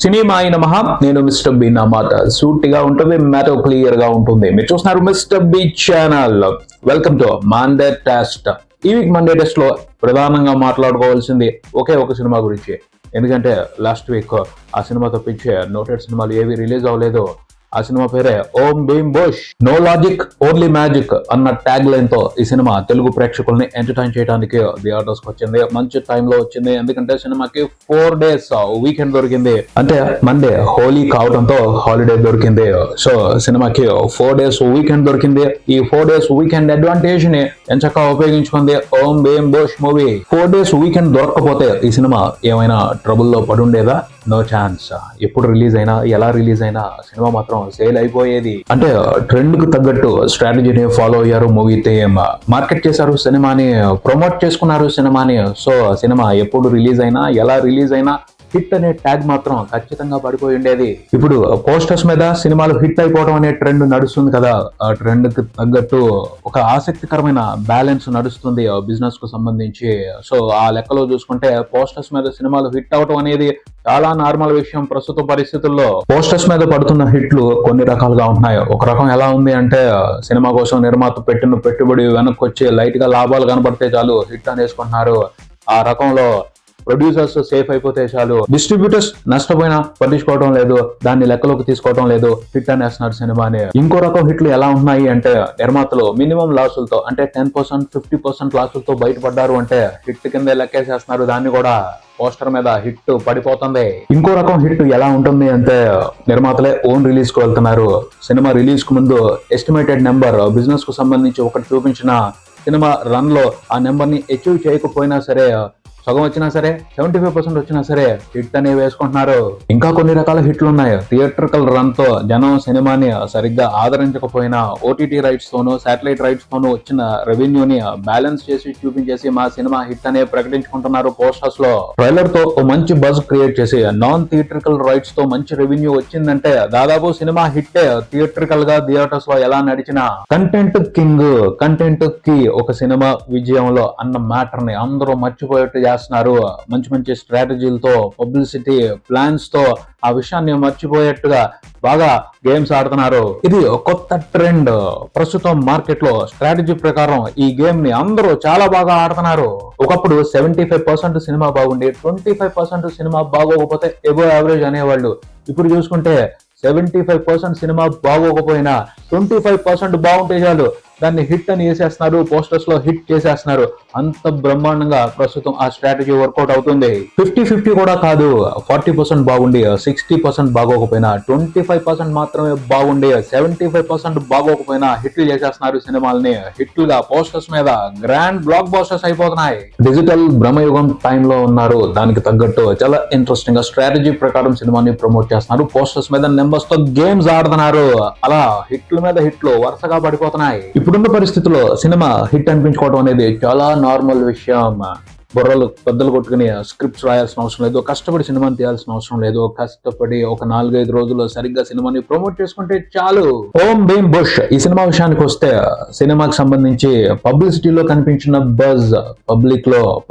Cinema అయిన మహా నేను మిస్టర్ బి నా మాట సూటిగా ఉంటుంది, మ్యాటర్ క్లియర్ గా ఉంటుంది. మీరు చూస్తున్నారు mister B channel. Welcome to Monday test. ఈ వీక్ మండే టెస్ట్ లో ప్రధానంగా మాట్లాడుకోవాల్సింది ఒకే ఒక సినిమా గురించి. ఎందుకంటే లాస్ట్ వీక్ ఆ సినిమా తప్పించే నోటెడ్ సినిమాలు ఏవి రిలీజ్ అవ్వలేదు. ఆ సినిమా పేరే Om Bheem Bush. No logic only magic అన్న ట్యాగ్ లైన్ తో ఈ సినిమా తెలుగు ప్రేక్షకుల్ని ఎంటర్టైన్ చేయడానికి థియేటర్స్ కి వచ్చింది. మంచి టైంలో వచ్చింది, ఎందుకంటే సినిమాకి 4 days వీకెండ్ దొరికింది. అంటే మండే హోలీ కావడంతో హాలిడే దొరికింది. సో సినిమాకి 4 days వీకెండ్ దొరికింది. ఈ 4 days వీకెండ్ అడ్వాంటేజ్ ని ఎంచక్కా ఉపయోగించుకుంది Om Bheem Bush movie. 4 days weekend దొరకకపోతే ఈ సినిమా ఏమైనా ట్రబుల్ లో పడుండేదా? No chance. ఎప్పుడు రిలీజ్ అయినా ఎలా రిలీజ్ అయినా సినిమా మాత్రం సేల్ అయిపోయేది. అంటే ట్రెండ్ కు తగ్గట్టు స్ట్రాటజీని ఫాలో అయ్యారు మూవీ టీమ్. మార్కెట్ చేశారు సినిమాని, ప్రమోట్ చేసుకున్నారు సినిమాని. సో సినిమా ఎప్పుడు రిలీజ్ అయినా ఎలా రిలీజ్ అయినా హిట్ అనే ట్యాగ్ మాత్రం ఖచ్చితంగా పడిపోయి ఉండేది. ఇప్పుడు పోస్టర్స్ మీద సినిమాలు హిట్ అయిపోవడం అనే ట్రెండ్ నడుస్తుంది కదా. ఆ ట్రెండ్ కి తగ్గట్టు ఒక ఆసక్తికరమైన బ్యాలెన్స్ నడుస్తుంది బిజినెస్ కు సంబంధించి. సో ఆ లెక్కలో చూసుకుంటే పోస్టర్స్ మీద సినిమాలు హిట్ అవడం అనేది చాలా నార్మల్ విషయం ప్రస్తుత పరిస్థితుల్లో. పోస్టర్స్ మీద పడుతున్న హిట్లు కొన్ని రకాలుగా ఉంటున్నాయి. ఒక రకం ఎలా ఉంది అంటే, సినిమా కోసం నిర్మాత పెట్టిన పెట్టుబడి వెనక్కి వచ్చి లైట్ గా లాభాలు కనబడితే చాలు హిట్ అనేసుకుంటున్నారు. ఆ రకంలో ప్రొడ్యూసర్స్ సేఫ్ అయిపోతే చాలు, డిస్ట్రిబ్యూటర్స్ నష్టపోయినా పట్టించుకోవడం లేదు, దాన్ని లెక్కలోకి తీసుకోవడం లేదు, హిట్ అనేస్తున్నారు సినిమాని. ఇంకో రకం హిట్లు ఎలా ఉన్నాయి అంటే, నిర్మాతలు మినిమం లాసులతో అంటే 10%, 50% లాసులతో బయటపడ్డారు అంటే హిట్ కింద లెక్కేసేస్తున్నారు. దాన్ని కూడా పోస్టర్ మీద హిట్ పడిపోతుంది. ఇంకో రకం హిట్ ఎలా ఉంటుంది అంటే, నిర్మాతలే ఓన్ రిలీజ్ కు వెళ్తున్నారు. సినిమా రిలీజ్ కు ముందు ఎస్టిమేటెడ్ నెంబర్ బిజినెస్ కు సంబంధించి ఒకటి చూపించిన సినిమా రన్ లో ఆ నెంబర్ ని అచీవ్ చేయకపోయినా సరే, సగం వచ్చినా సరే, 75% వచ్చినా సరే హిట్ అనేవి వేసుకుంటున్నారు. ఇంకా కొన్ని రకాల హిట్లు ఉన్నాయి. థియేట్రికల్ రన్ తో జనం సినిమాని సరిగ్గా ఆదరించకపోయినా ఓటీటీ రైట్స్ తోనూ శాటిలైట్ రైట్స్ తోనూ వచ్చిన రెవెన్యూని బ్యాలెన్స్ చేసి చూపించేసి మా సినిమా హిట్ అనే ప్రకటించుకుంటున్నారు పోస్టర్స్ లో. ట్రైలర్ తో ఓ మంచి బజ్ క్రియేట్ చేసి నాన్ థియేట్రికల్ రైట్స్ తో మంచి రెవెన్యూ వచ్చిందంటే దాదాపు సినిమా హిట్. థియేట్రికల్ గా థియేటర్స్ లో ఎలా నడిచినా కంటెంట్ కింగ్, కంటెంట్ కి ఒక సినిమా విజయంలో అన్న మ్యాటర్ ని అందరూ మర్చిపోయేట్టు చేస్తున్నారు. మంచి మంచి స్ట్రాటజీలతో, పబ్లిసిటీ ప్లాన్స్ తో ఆ విషయాన్ని మర్చిపోయేట్టుగా బాగా గేమ్స్ ఆడుతున్నారు. ఇది కొత్త ట్రెండ్ ప్రస్తుతం మార్కెట్ లో. స్ట్రాటజీ ప్రకారం ఈ గేమ్ ని అందరూ చాలా బాగా ఆడుతున్నారు. ఒకప్పుడు 75% సినిమా బాగుండి 25% సినిమా బాగోకపోతే ఎబో యావరేజ్ అనేవాళ్ళు. ఇప్పుడు చూసుకుంటే 75% సినిమా బాగోకపోయినా 25% బాగుంటే చాలు, దాన్ని హిట్ అని వేసేస్తున్నారు. పోస్టర్స్ లో హిట్ చేసేస్తున్నారు. అంత బ్రహ్మాండంగా ప్రస్తుతం ఆ స్ట్రాటజీ వర్కౌట్ అవుతుంది. 50-50 కూడా కాదు. 40% బాగుండి 60% బాగోకపోయినా 25% మాత్రమే బాగుండి 75% బాగోకపోయినా హిట్లు చేసేస్తున్నారు సినిమాల్ని. హిట్లుగా పోస్టర్స్ మీద గ్రాండ్ బ్లాక్ బస్టర్స్ అయిపోతున్నాయి. డిజిటల్ బ్రహ్మయుగం టైంలో ఉన్నారు. దానికి తగ్గట్టు చాలా ఇంట్రెస్టింగ్ గా స్ట్రాటజీ ప్రకారం సినిమాని ప్రమోట్ చేస్తున్నారు. పోస్టర్స్ మీద నెంబర్స్ తో గేమ్స్ ఆడుతున్నారు. అలా హిట్ల మీద హిట్లు వరుసగా పడిపోతున్నాయి. ఇప్పుడున్న పరిస్థితుల్లో సినిమా హిట్ అనిపించుకోవడం అనేది చాలా నార్మల్ విషయం. బుర్రలు బద్దలు కొట్టుకుని స్క్రిప్ట్స్ రాయాల్సిన అవసరం లేదు, కష్టపడి సినిమాని తీయాల్సిన అవసరం లేదు. కష్టపడి ఒక 4-5 రోజుల్లో సరిగ్గా సినిమాని ప్రమోట్ చేసుకుంటే చాలు. ఓం భీమ్ బుష్ ఈ సినిమా విషయానికి వస్తే, సినిమాకి సంబంధించి పబ్లిసిటీలో కనిపించిన బజ్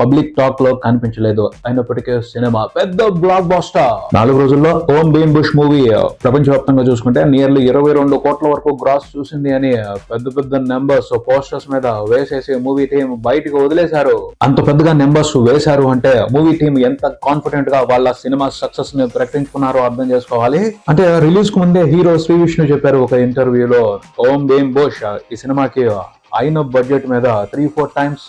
పబ్లిక్ టాక్ లో కనిపించలేదు. అయినప్పటికీ సినిమా పెద్ద బ్లాక్ బస్టర్. 4 రోజుల్లో ఓం భీమ్ బుష్ మూవీ ప్రపంచవ్యాప్తంగా చూసుకుంటే నియర్లీ 22 కోట్ల వరకు గ్రాస్ చూసింది అని పెద్ద పెద్ద నెంబర్స్ పోస్టర్స్ మీద వేసేసి మూవీ టీం బయటకు వదిలేశారు. అంత పెద్దగా నెంబర్స్ వేశారు అంటే మూవీ టీం ఎంత కాన్ఫిడెంట్ గా వాళ్ళ సినిమా సక్సెస్ ని ప్రకటించుకున్నారో అర్థం చేసుకోవాలి. అంటే రిలీజ్ కు ముందే హీరో శ్రీ విష్ణు చెప్పారు ఒక ఇంటర్వ్యూలో, ఓం భీమ్ బుష్ ఈ సినిమాకి అయిన బడ్జెట్ మీద 3-4 times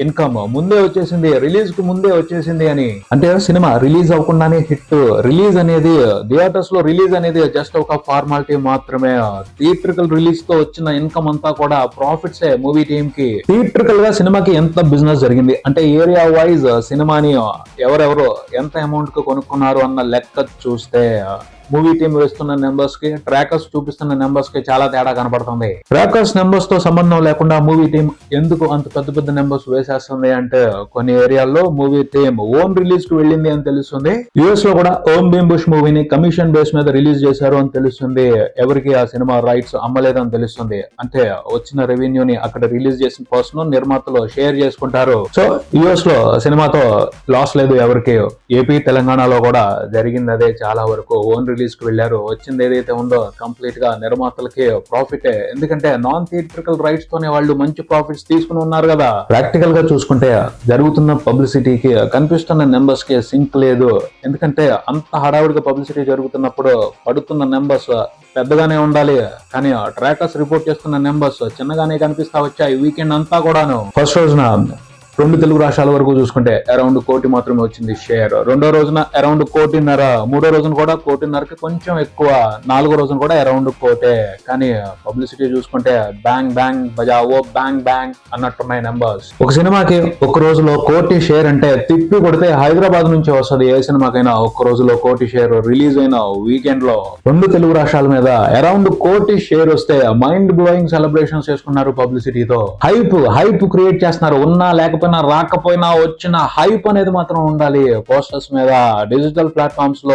ఇన్కమ్ ముందే వచ్చేసింది, రిలీజ్ కు ముందే వచ్చేసింది అని. అంటే సినిమా రిలీజ్ అవ్వకుండానే హిట్. రిలీజ్ అనేది థియేటర్స్ లో రిలీజ్ అనేది జస్ట్ ఒక ఫార్మాలిటీ మాత్రమే. థియేట్రికల్ రిలీజ్ తో వచ్చిన ఇన్కమ్ అంతా కూడా ప్రాఫిట్స్ మూవీ టీమ్ కి. థియేట్రికల్ గా సినిమాకి ఎంత బిజినెస్ జరిగింది అంటే, ఏరియా వైజ్ సినిమాని ఎవరెవరు ఎంత అమౌంట్ కు కొనుక్కున్నారు అన్న లెక్క చూస్తే మూవీ టీం వేస్తున్న నెంబర్స్ కి ట్రాకర్స్ చూపిస్తున్న నెంబర్స్ కి చాలా తేడా కనపడుతుంది. ట్రాకర్స్ నెంబర్స్ తో సంబంధం లేకుండా మూవీ టీం ఎందుకు అంత పెద్ద పెద్ద నెంబర్స్ వేసేస్తుంది అంటే కొన్ని ఏరియాల్లో మూవీ టీం ఓన్ రిలీజ్ కి వెళ్ళింది అని తెలుస్తుంది. యుఎస్ లో కూడా ఓం భీమ్ బుష్ మూవీని కమిషన్ బేస్ మీద రిలీజ్ చేశారు అని తెలుస్తుంది. ఎవరికి ఆ సినిమా రైట్స్ అమ్మలేదని తెలుస్తుంది. అంటే వచ్చిన రెవెన్యూని అక్కడ రిలీజ్ చేసిన పర్సన్ నిర్మాతలు షేర్ చేసుకుంటారు. సో యుఎస్ లో సినిమాతో లాస్ లేదు ఎవరికి. ఏపీ తెలంగాణలో కూడా జరిగింది అదే. చాలా వరకు ఓన్ రిలీజ్ కి వెళ్లారు. వచ్చింది ఏదైతే ఉందో కంప్లీట్ గా నిర్మాతలకి ప్రాఫిట్. ఎందుకంటే నాన్ థియేట్రికల్ రైట్స్ తోనే వాళ్ళు మంచి ప్రాఫిట్స్ తీసుకుని ఉన్నారు కదా. ప్రాక్టికల్ గా చూసుకుంటే జరుగుతున్న పబ్లిసిటీకి కనిపిస్తున్న నెంబర్స్ కి సింక్ లేదు. ఎందుకంటే అంత హడావుడిగా పబ్లిసిటీ జరుగుతున్నప్పుడు పడుతున్న నెంబర్స్ పెద్దగానే ఉండాలి. కానీ ట్రాకర్స్ రిపోర్ట్ చేస్తున్న నెంబర్స్ చిన్నగానే కనిపిస్తా వచ్చాయి వీకెండ్ అంతా కూడాను. ఫస్ట్ రోజున 2 తెలుగు రాష్ట్రాల వరకు చూసుకుంటే అరౌండ్ 1 కోటి మాత్రమే వచ్చింది షేర్. రెండో రోజున అరౌండ్ 1.5 కోటి. మూడో రోజున కూడా 1.5 కోటికి కొంచెం ఎక్కువ. 4వ రోజున కూడా అరౌండ్ 1 కోటే. కానీ పబ్లిసిటీ చూసుకుంటే బ్యాంగ్ బ్యాంగ్ బజావో బ్యాంగ్ బ్యాంగ్ అన్నట్టున్నాయి నెంబర్స్. ఒక సినిమాకి ఒక రోజులో 1 కోటి షేర్ అంటే తిప్పి కొడితే హైదరాబాద్ నుంచి వస్తుంది. ఏ సినిమాకైనా ఒక రోజులో 1 కోటి షేర్ రిలీజ్ అయిన వీకెండ్ లో 2 తెలుగు రాష్ట్రాల మీద అరౌండ్ 1 కోటి షేర్ వస్తే మైండ్ బ్లోయింగ్ సెలబ్రేషన్స్ చేసుకున్నారు పబ్లిసిటీతో. హైప్ క్రియేట్ చేస్తున్నారు. ఉన్నా లేకపోతే రాకపోయినా వచ్చిన హైప్ అనేది మాత్రం ఉండాలి. పోస్టర్స్ మీద డిజిటల్ ప్లాట్ఫామ్స్ లో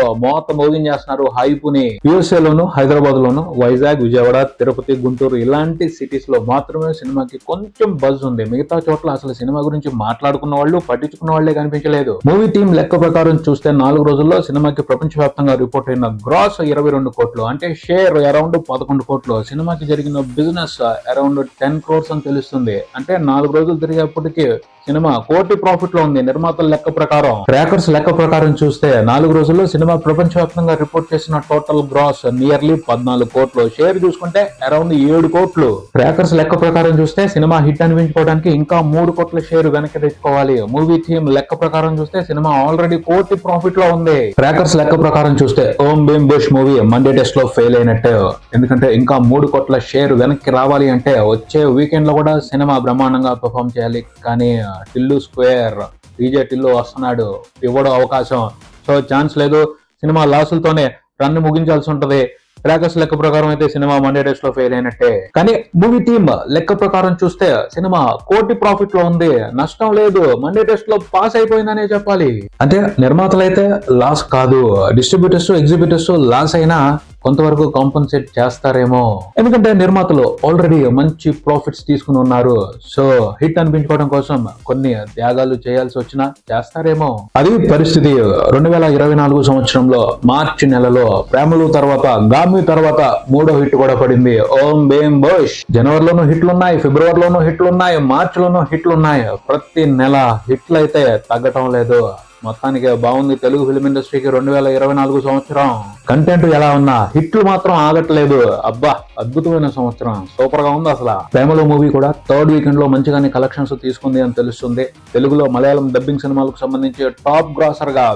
మోగింగ్ చేస్తున్నారు హైప్ ని. యూఎస్ఏ లోను, హైదరాబాద్ లోను, వైజాగ్, విజయవాడ, తిరుపతి, గుంటూరు ఇలాంటి సిటీస్ లో మాత్రమే సినిమాకి కొంచెం బజ్ ఉంది. మిగతా చోట్ల అసలు సినిమా గురించి మాట్లాడుకున్న వాళ్ళు, పట్టించుకున్న వాళ్లే కనిపించలేదు. మూవీ టీం లెక్క ప్రకారం చూస్తే 4 రోజుల్లో సినిమాకి ప్రపంచవ్యాప్తంగా రిపోర్ట్ అయిన గ్రాస్ 22 కోట్లు. అంటే షేర్ అరౌండ్ 11 కోట్లు. సినిమాకి జరిగిన బిజినెస్ అరౌండ్ 10 crores అని తెలుస్తుంది. అంటే 4 రోజులు తిరిగేప్పటికీ సినిమా 1 కోటి ప్రాఫిట్ లో ఉంది నిర్మాతల లెక్క ప్రకారం. ట్రాకర్స్ లెక్క ప్రకారం చూస్తే 4 రోజుల్లో సినిమా ప్రపంచవ్యాప్తంగా రిపోర్ట్ చేసిన టోటల్ గ్రాస్ నియర్లీ 14 కోట్లు. షేర్ చూసుకుంటే అరౌండ్ 7 కోట్లు. ట్రాకర్స్ లెక్క ప్రకారం చూస్తే సినిమా హిట్ అనిపించుకోవడానికి ఇంకా 3 కోట్ల షేర్ వెనక్కి తెచ్చుకోవాలి. మూవీ టీం లెక్క ప్రకారం చూస్తే సినిమా ఆల్రెడీ 1 కోటి ప్రాఫిట్ లో ఉంది. ట్రాకర్స్ లెక్క ప్రకారం చూస్తే Om Bheem Bush movie Monday test లో ఫెయిల్ అయినట్టే. ఎందుకంటే ఇంకా 3 కోట్ల షేర్ వెనక్కి రావాలి అంటే వచ్చే వీకెండ్ లో కూడా సినిమా బ్రహ్మాండంగా పర్ఫామ్ చేయాలి. కానీ టిల్లు స్క్వేర్ డీజే టిల్లు వస్తున్నాడు, ఇవ్వడం అవకాశం. సో ఛాన్స్ లేదు. సినిమా లాసులతోనే రన్ ముగించాల్సి ఉంటది. ట్రాకర్స్ లెక్క ప్రకారం అయితే సినిమా మండే టెస్ట్ లో ఫెయిల్ అయినట్టే. కానీ మూవీ టీం లెక్క ప్రకారం చూస్తే సినిమా 1 కోటి ప్రాఫిట్ లో ఉంది. నష్టం లేదు. మండే టెస్ట్ లో పాస్ అయిపోయిందనే చెప్పాలి. అంటే నిర్మాతలైతే లాస్ కాదు, డిస్ట్రిబ్యూటర్స్, ఎగ్జిబ్యూటర్స్ లాస్ అయినా కొంతవరకు కాంపన్సేట్ చేస్తారేమో. ఎందుకంటే నిర్మాతలు ఆల్రెడీ మంచి ప్రాఫిట్స్ తీసుకుని ఉన్నారు. సో హిట్ అనిపించుకోవడం కోసం కొన్ని త్యాగాలు చేయాల్సి వచ్చినా చేస్తారేమో. అది పరిస్థితి. 2024 సంవత్సరంలో మార్చి నెలలో ప్రేమలు తర్వాత, గామి తర్వాత 3వ హిట్ కూడా పడింది ఓం భీమ్ బుష్. జనవరిలోనూ హిట్లున్నాయి, ఫిబ్రవరిలోనూ హిట్లున్నాయి, మార్చిలోనూ హిట్లున్నాయి. ప్రతి నెల హిట్లు అయితే తగ్గటం లేదు. మొత్తానికి బాగుంది తెలుగు ఫిల్మ్ ఇండస్ట్రీకి 2024 సంవత్సరం. కంటెంట్ ఎలా ఉన్నా హిట్లు మాత్రం ఆగట్లేదు. అబ్బా అద్భుతమైన సంవత్సరం, సూపర్ గా ఉంది అసలు. ప్రేమలో మూవీ కూడా 3rd వీకెండ్ లో మంచిగానే కలెక్షన్స్ తీసుకుంది అని తెలుస్తుంది. తెలుగులో మలయాళం డబ్బింగ్ సినిమాలకు సంబంధించి టాప్ గ్రాసర్ గా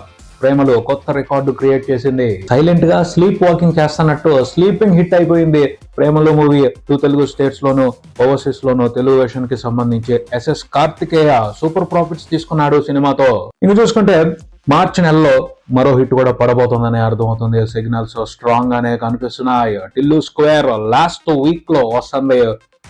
ప్రేమలో కొత్త రికార్డు క్రియేట్ చేసింది. సైలెంట్ గా స్లీప్ వాకింగ్ చేస్తున్నట్టు స్లీపింగ్ హిట్ అయిపోయింది ప్రేమలో మూవీ. 2 తెలుగు స్టేట్స్ లోను, ఓవర్సీస్ లోను తెలుగు వెర్షన్ కి సంబంధించి ఎస్ఎస్ కార్తికేయ సూపర్ ప్రాఫిట్స్ తీసుకున్నాడు సినిమాతో. ఇంక చూసుకుంటే మార్చి నెలలో మరో హిట్ కూడా పడబోతుందని అర్థమవుతుంది. సిగ్నల్స్ స్ట్రాంగ్ గానే కనిపిస్తున్నాయి. టిల్లు స్క్వేర్ లాస్ట్ వీక్ లో వస్తుంది.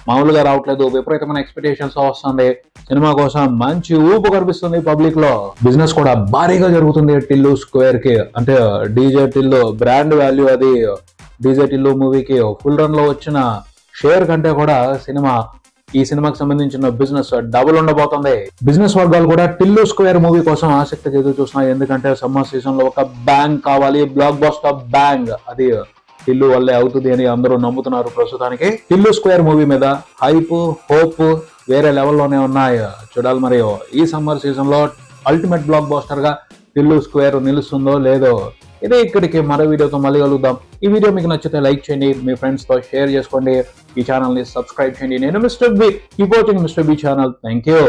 మామూలుగా రావట్లేదు, విపరీతమైన ఎక్స్పెక్టేషన్స్ వస్తుంది. సినిమా కోసం మంచి ఊపు కనిపిస్తుంది పబ్లిక్ లో. బిజినెస్ కూడా భారీగా జరుగుతుంది టిల్లు స్క్వేర్ కి. అంటే డీజే టిల్లు బ్రాండ్ వాల్యూ అది. డీజే టిల్లు మూవీకి ఫుల్ రన్ లో వచ్చిన షేర్ కంటే కూడా ఈ సినిమాకి సంబంధించిన బిజినెస్ డబుల్ ఉండబోతుంది. బిజినెస్ వర్గాలు కూడా టిల్లు స్క్వేర్ మూవీ కోసం ఆసక్తిగా ఎదురు చూస్తున్నాయి. ఎందుకంటే సమ్మర్ సీజన్ లో ఒక బ్యాంగ్ కావాలి, బ్లాక్ బస్టర్ బ్యాంగ్. అది టిల్లు వల్లే అవుతుంది అని అందరూ నమ్ముతున్నారు ప్రస్తుతానికి. టిల్లు స్క్వేర్ మూవీ మీద హైప్, హోప్ వేరే లెవెల్లోనే ఉన్నాయి. చూడాలి మరి ఈ సమ్మర్ సీజన్ లో అల్టిమేట్ బ్లాక్ బస్టర్ గా టిల్లు స్క్వేర్ నిలుస్తుందో లేదో. ఇదే ఇక్కడికి మరో వీడియోతో మళ్ళీ కలుద్దాం. ఈ వీడియో మీకు నచ్చితే లైక్ చేయండి, మీ ఫ్రెండ్స్ తో షేర్ చేసుకోండి, ఈ ఛానల్ ని సబ్స్క్రైబ్ చేయండి. నేను mister B, keep watching mister B channel. Thank you.